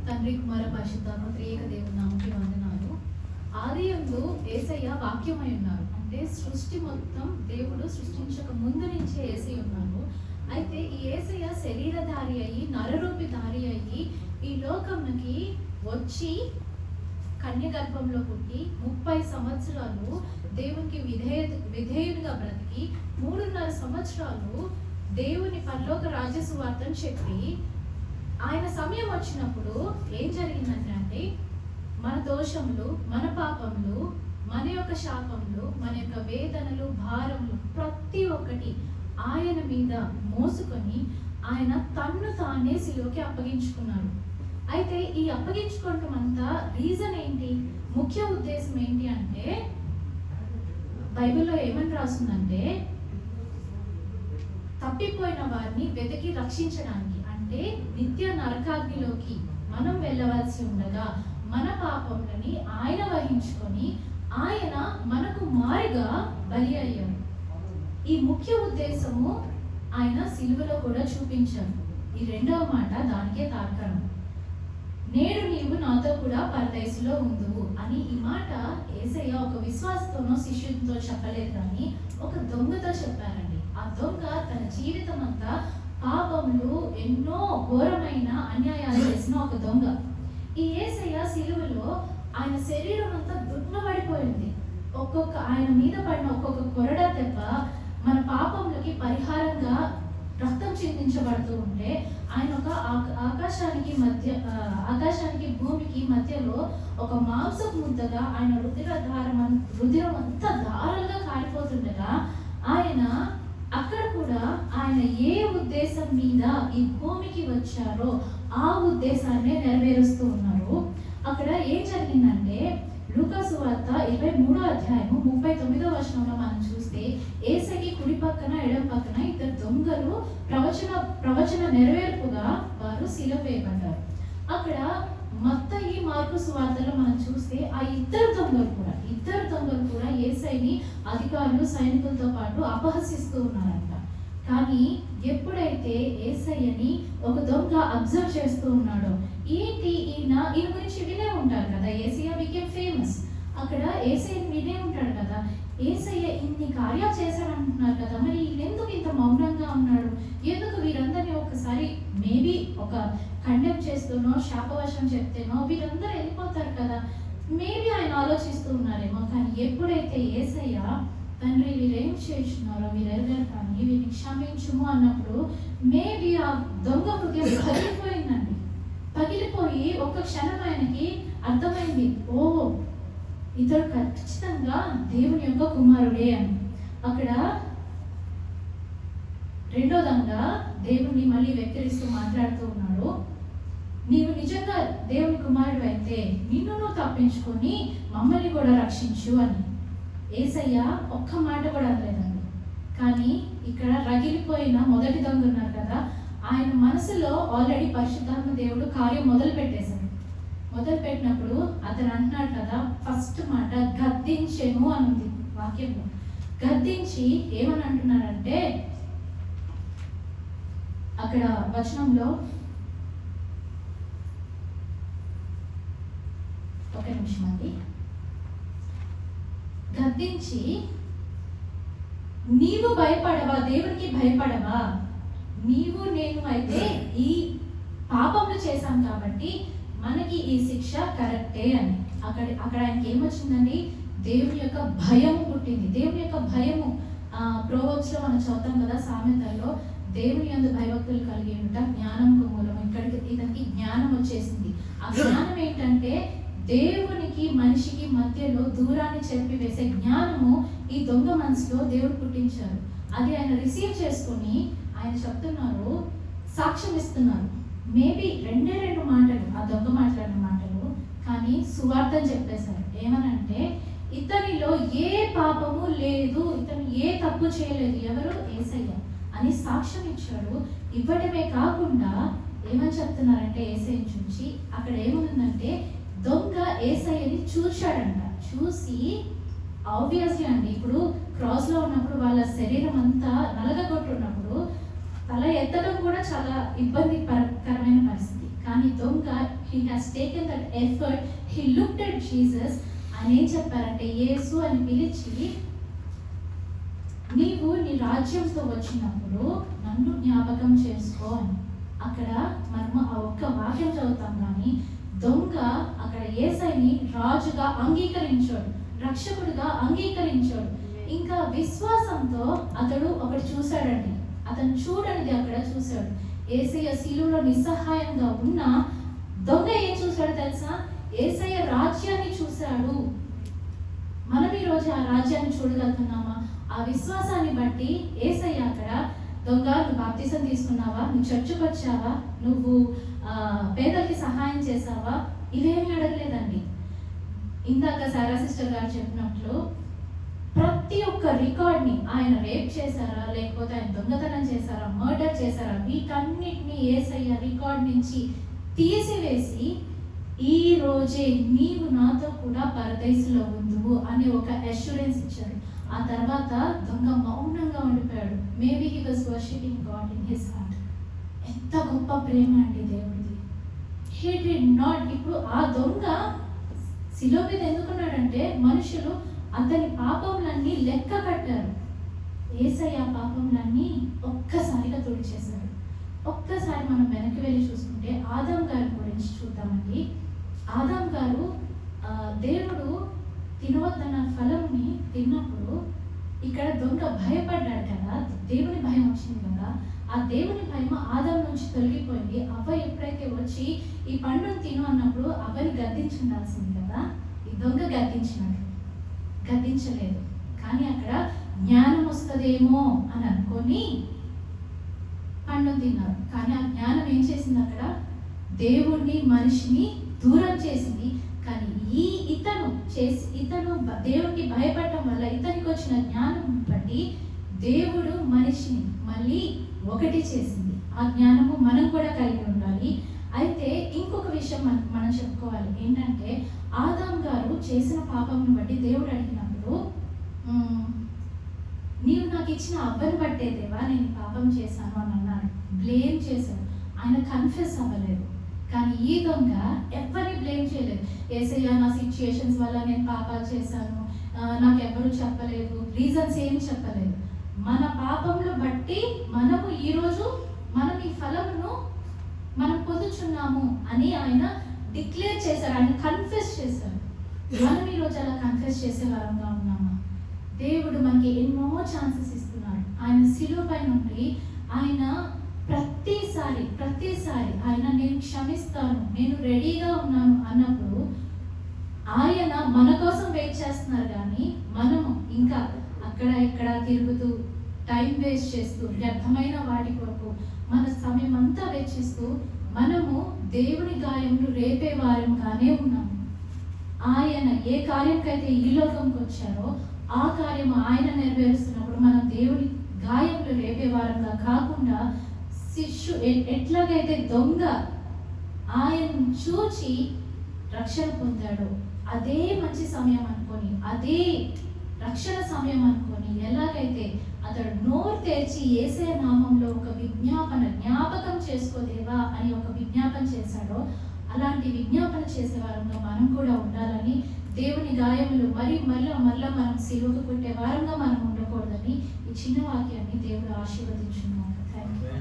తండ్రి కుమార పరిశుద్ధాత్మ త్రియేక దేవుని నామముకి వందనాలు. ఆదియందు యేసయ్య వాక్యమై ఉన్నారు. అంటే సృష్టి మొత్తం దేవుడు సృష్టించక ముందు నుంచే యేసయ్య ఉన్నారు. అయితే ఈ యేసయ్య శరీరధారి అయ్యి నరరూపిధారి అయ్యి ఈ లోకంకి వచ్చి కన్యగర్భంలో పుట్టి 30 సంవత్సరాలు దేవునికి విధేయునిగా బ్రతికి 3.5 సంవత్సరాలు దేవుని పరలోక రాజ్య సువార్తను చెప్పి ఆయన సమయం వచ్చినప్పుడు ఏం జరిగిందంటే మన దోషములు, మన పాపములు, మన యొక్క శాపములు, మన యొక్క వేదనలు, భారములు ప్రతి ఒక్కటి ఆయన మీద మోసుకొని ఆయన తన్ను తానే సిలువకి అప్పగించుకున్నాడు. అయితే ఈ అప్పగించుకోవటం అంతా రీజన్ ఏంటి, ముఖ్య ఉద్దేశం ఏంటి అంటే బైబిల్లో ఏమని రాస్తుందంటే తప్పిపోయిన వారిని వెతికి రక్షించడానికి. అంటే నిత్య నరకాగ్నిలోకి మనం వెళ్ళవలసి ఉండగా మన పాపములని ఆయన వహించుకొని ఆయన మనకు మారిగా బలి అయ్యాడు. ఈ ముఖ్య ఉద్దేశము ఆయన సిలువలో కూడా చూపించాడు. ఈ రెండవ మాట దానికే తార్కాణం. నేడు నీవు నాతో కూడా పరదేశంలో ఉందువు అని ఈ మాట యేసయ్య ఒక విశ్వాసతోనో శిష్యులతో చెప్పలేదు, కానీ ఒక దొంగతో చెప్పారండి. ఆ దొంగ తన జీవితం అంతా పాపములు, ఎన్నో ఘోరమైన అన్యాయాలు చేసిన ఒక దొంగ. ఈ యేసయ్య సిలువలో ఆయన శరీరం అంతా దుర్నబడిపోయింది. ఆయన మీద పడిన ఒక్కొక్క కొరడా దెబ్బ మన పాపములకి పరిహారంగా రక్తం చిందించబడుతూ ఉంటే ఆయన ఒక ఆకాశానికి భూమికి మధ్యలో ఒక మాంసపు ముద్దగా ఆయన రుధిరం అంతా ధారలుగా కారిపోతుండగా ఆయన అక్కడ కూడా ఆయన ఏ ఉద్దేశం మీద ఈ భూమికి వచ్చారో ఆ ఉద్దేశాన్ని నెరవేరుస్తూ ఉన్నారు. అక్కడ ఏం జరిగిందంటే లూకా సువార్త 23వ అధ్యాయము 39వ వచనంలో మనం చూస్తే యేసయ్యకి కుడి పక్కన ఎడమ పక్కన ఇద్దరు దొంగలు ప్రవచన నెరవేర్పుగా వారు సిలువ వేయబడ్డారు. అక్కడ మత్తయి, మార్కు సువార్తలో మనం చూస్తే ఆ ఇద్దరు దొంగలు కూడా యేసయ్యని అధికారులు, సైనికులతో పాటు అపహసిస్తూ ఉన్నారంట. కానీ ఎప్పుడైతే యేసయ్యని ఒక దొంగ అబ్జర్వ్ చేస్తూ ఉన్నాడో, ఏంటి ఈయన గురించి వినే ఉంటారు కదా, యేసయ్య బికేమ్ ఫేమస్. అక్కడ యేసయ్యని వినే ఉంటాడు కదా, యేసయ్య ఇన్ని కార్యాలు చేశాడు అంటున్నారు కదా, మరి ఎందుకు ఇంత మౌనంగా ఉన్నాడు, ఎందుకు వీరందరినీ ఒకసారి మేబీ ఒక కండెమ్ చేస్తూనో శాపవశం చెప్తేనో వీరందరూ వెళ్ళిపోతారు కదా, మేబీ ఆయన ఆలోచిస్తూ ఉన్నారేమో. కానీ ఎప్పుడైతే యేసయ్య తండ్రి వీరేం చేస్తున్నారో వీరు ఎరగారు, కానీ వీరిని క్షమించుము అన్నప్పుడు మేబీ ఆ దొంగ హృదయం పగిలిపోయి ఒక్క క్షణం ఆయనకి అర్థమైంది, ఓ ఇతడు ఖచ్చితంగా దేవుని యొక్క కుమారుడే అని. అక్కడ రెండోదంగా దేవుణ్ణి మళ్ళీ వెక్కిరిస్తూ మాట్లాడుతూ ఉన్నాడు, నీవు నిజంగా దేవుని కుమారుడు అయితే నిన్ను నువ్వు తప్పించుకొని మమ్మల్ని కూడా రక్షించు అని. యేసయ్య ఒక్క మాట కూడా అనలేదండి. కానీ ఇక్కడ రగిలిపోయిన మొదటి దొంగ ఉన్నారు కదా, ఆయన మనసులో ఆల్రెడీ పరిశుద్ధాత్మ దేవుడు కార్యం మొదలు పెట్టినప్పుడు అతను అంటున్నాడు కదా, ఫస్ట్ మాట గద్దించెను అని ఉంది వాక్యంలో. గద్దించి ఏమని అంటున్నాడంటే అక్కడ వచనంలో, ఒక నిమిషం అండి, గద్దించి నీవు భయపడవా, దేవునికి భయపడవా, నీవు నేను అయితే ఈ పాపములు చేశాం కాబట్టి మనకి ఈ శిక్ష కరెక్టే అని. అక్కడ ఆయనకి ఏమొచ్చిందండి, దేవుని యొక్క భయము పుట్టింది. దేవుని యొక్క భయము ప్రోవర్బ్స్ లో మనం చదువుతాం కదా, సామెతల్లో దేవుని యందు భయభక్తులు కలిగి ఉంట జ్ఞానంకు మూలం. ఇతనికి జ్ఞానం వచ్చేసింది. ఆ జ్ఞానం ఏంటంటే దేవునికి మనిషికి మధ్యలో దూరాన్ని చెప్పివేసే జ్ఞానము ఈ దొంగ మనసులో దేవుడు పుట్టించారు. అది ఆయన రిసీవ్ చేసుకొని ఆయన చెప్తున్నారు, సాక్ష్యం ఇస్తున్నారు. మేబీ 2 మాటలు ఆ దొంగ మాట్లాడిన మాటలు, కానీ సువార్తని చెప్పేశారు. ఏమనంటే ఇతనిలో ఏ పాపము లేదు, ఇతను ఏ తప్పు చేయలేదు, ఎవరు యేసయ్య అని సాక్ష్యం ఇచ్చాడు. ఇవ్వడమే కాకుండా ఏమని చెప్తున్నారంటే యేసయ్యని చూసి అక్కడ ఏముందంటే దొంగ యేసయ్యని చూశాడంట. చూసి ఆబ్వియస్లీ అండి, ఇప్పుడు క్రాస్లో ఉన్నప్పుడు వాళ్ళ శరీరం అంతా నలగగొట్టున్నప్పుడు తల ఎత్తడం కూడా చాలా ఇబ్బందికరమైన పరిస్థితి. కానీ దొంగ he has taken that effort, he looked at Jesus. ఆయన ఏం చెప్పారంటే యేసు అని పిలిచి, నీవు నీ రాజ్యంతో వచ్చినప్పుడు నన్ను జ్ఞాపకం చేసుకో అని. అక్కడ మనము ఆ ఒక్క వాక్యం చదువుతాం, కానీ దొంగ అక్కడ యేసయ్యని రాజుగా అంగీకరించాడు, రక్షకుడిగా అంగీకరించాడు. ఇంకా విశ్వాసంతో అతడు ఒకటి చూశాడండి, అతను చూడనిది అక్కడ చూశాడు. యేసయ్య శిలువలో నిస్సహాయంగా ఉన్న దొంగ ఏం చూశాడు తెలుసా? యేసయ్య రాజ్యాన్ని చూశాడు. మనం ఈరోజు ఆ రాజ్యాన్ని చూడగలుగుతున్నామా? ఆ విశ్వాసాన్ని బట్టి యేసయ్య అక్కడ, దొంగ నువ్వు బాప్తిసం తీసుకున్నావా, నువ్వు చర్చికి వచ్చావా, నువ్వు పేదలకి సహాయం చేసావా, ఇవేమీ అడగలేదండి. ఇందాక సారా సిస్టర్ గారు చెప్పినట్లు ప్రతి ఒక్క రికార్డ్ని, ఆయన రేప్ చేశారా, లేకపోతే ఆయన దొంగతనం చేశారా, మర్డర్ చేశారా, వీటన్నిటిని యేసయ్య రికార్డ్ నుంచి తీసివేసి, ఈ రోజే నీవు నాతో కూడా పరదేశంలో ఉందువు అని ఒక అష్యూరెన్స్ ఇచ్చాడు. ఆ తర్వాత దొంగ మౌనంగా ఉండిపోయాడు. Maybe he was worshipping God in his heart. ఎంత గొప్ప ప్రేమ అండి దేవుడిది. హీ డిడ్ నాట్, ఇప్పుడు ఆ దొంగ శిలువ మీద ఎందుకున్నాడంటే మనుషులు అతని పాపములన్నీ లెక్క కట్టారు. యేసయ్య పాపములన్నీ ఒక్కసారిగా తుడిచేశాడు. ఒక్కసారి మనం వెనక్కి వెళ్ళి చూసుకుంటే ఆదాం గారి గురించి చూద్దామండి. ఆదాం గారు దేవుడు తినవద్దన్న ఫలంని తిన్నప్పుడు ఇక్కడ దొంగ భయపడ్డాడు కదా, దేవుని భయం వచ్చింది కదా. ఆ దేవుని భయం ఆదాం నుంచి తొలగిపోయింది. అవ్వ ఎప్పుడైతే వచ్చి ఈ పండును తిను అన్నప్పుడు అవ్వని గద్దించుండాల్సింది కదా. ఈ దొంగ గద్దించలేదు. కానీ అక్కడ జ్ఞానం వస్తుందేమో అని అనుకొని పండును తిన్నారు. కానీ ఆ జ్ఞానం ఏం చేసింది? అక్కడ దేవుణ్ణి మనిషిని దూరం చేసింది. కానీ ఇతను దేవుడికి భయపడటం వల్ల ఇతనికి వచ్చిన జ్ఞానం బట్టి దేవుడు మనిషిని మళ్ళీ ఒకటి చేసింది. ఆ జ్ఞానము మనం కూడా కలిగి ఉండాలి. అయితే ఇంకొక విషయం మనం చెప్పుకోవాలి ఏంటంటే, ఆదాం గారు చేసిన పాపంను బట్టి దేవుడు అడిగినప్పుడు, నీవు నాకు ఇచ్చిన అవ్వని బట్టే దేవా నేను పాపం చేశాను అని అన్నాడు. బ్లేమ్ చేశాడు. ఆయన కన్ఫెస్ అవ్వలేదు. కానీ ఈ దొంగ ఎవరిని బ్లేమ్ చేయలేదు. యేసయ్య నా సిచ్యుయేషన్స్ వల్ల నేను పాపాలు చేశాను, నాకు ఎవరు చెప్పలేదు, రీజన్స్ ఏం చెప్పలేదు. మన పాపంలో బట్టి మనము ఈరోజు మనం ఈ ఫలమును మనం పొందుచున్నాము అని ఆయన డిక్లేర్ చేశారు, ఆయన కన్ఫెస్ చేశారు. మనం ఈరోజు అలా కన్ఫెస్ చేసే వారంగా ఉన్నామా? దేవుడు మనకి ఎన్నో ఛాన్సెస్ ఇస్తున్నాడు. ఆయన శిలువ పైన ఉండి ఆయన ప్రతిసారి ఆయన నేను క్షమిస్తాను, నేను రెడీగా ఉన్నాను అన్నప్పుడు ఆయన మన కోసం వెయిట్ చేస్తున్నారు. కానీ మనము ఇంకా అక్కడ ఇక్కడ తిరుగుతూ టైం వేస్ట్ చేస్తూ వ్యర్థమైన వాటి కొరకు మన సమయం అంతా వెచ్చిస్తూ మనము దేవుని గాయములు రేపే వారంగానే ఉన్నాము. ఆయన ఏ కార్యంకైతే ఈ లోకంకి వచ్చారో ఆ కార్యము ఆయన నెరవేరుస్తున్నప్పుడు మనం దేవుని గాయములు రేపే వారంగా కాకుండా ఎట్లాగైతే దొంగ ఆయనను చూచి రక్షణ పొందాడో అదే మంచి సమయం అనుకొని, అదే రక్షణ సమయం అనుకొని, ఎలాగైతే అతడు నోరు తెరిచి యేసయ్య నామంలో ఒక జ్ఞాపకం చేసుకోదేవా అని ఒక విజ్ఞాపన చేశాడో, అలాంటి విజ్ఞాపన చేసే వారంగా మనం కూడా ఉండాలని, దేవుని గాయములు మళ్ళా మనం సిలువకు కొట్టే వారంగా మనం ఉండకూడదని ఈ చిన్న వాక్యాన్ని దేవుడు ఆశీర్వదించున్నాడు. Thank you.